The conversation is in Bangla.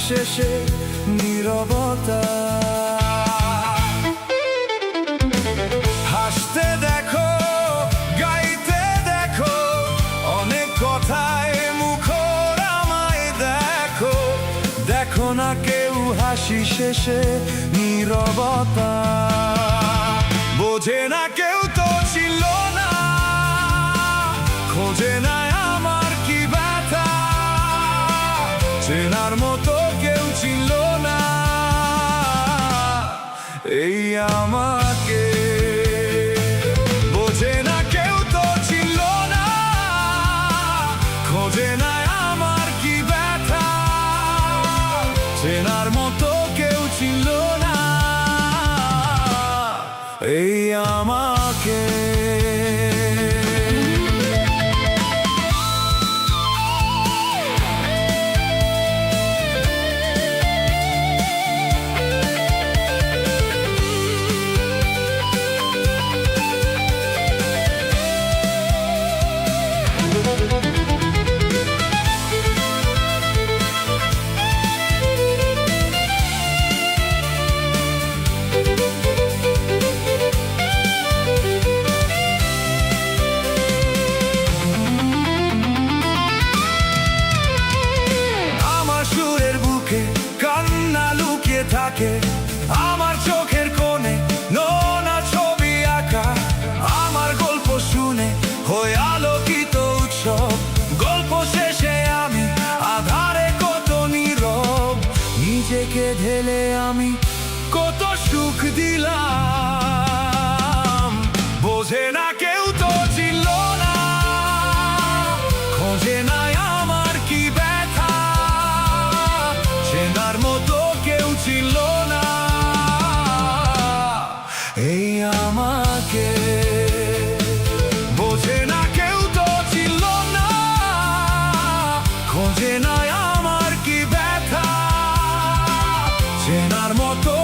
শেষে নীরবতা। হাসতে দেখো, গাইতে দেখো, অনেক কথায় মুখর আমায় দেখো। দেখো না কেউ হাসি শেষে নীরবতা। বোঝে না কেউ তো ছিল না, খোঁজে না আমার কি ব্যথা। চেনার মতো কেউ ছিল না এই আমাকে। বোঝে না কেউ তো ছিল না, খোঁজে না আমার কি ব্যথা। চেনার মতো কেউ ছিল না এই আমাকে। থাকে আমার চোখের কোণে নোনা ছবি আঁকা। আমার গল্প শুনে হয়ে আলোকিত উৎসব। গল্প শেষে আমি আধারে কত নীরব। নিজেকে ঢেলে আমি কত সুখ দিলাম। বোঝে না কেউ তো ছিল না, খোঁজে না আমার কি ব্যথা। চেনার মতো কেউ ছিল না এই আমাকে। বোঝে না কেউ তো ছিল না, খোঁজে না আমার কি ব্যথা। চেনার মতো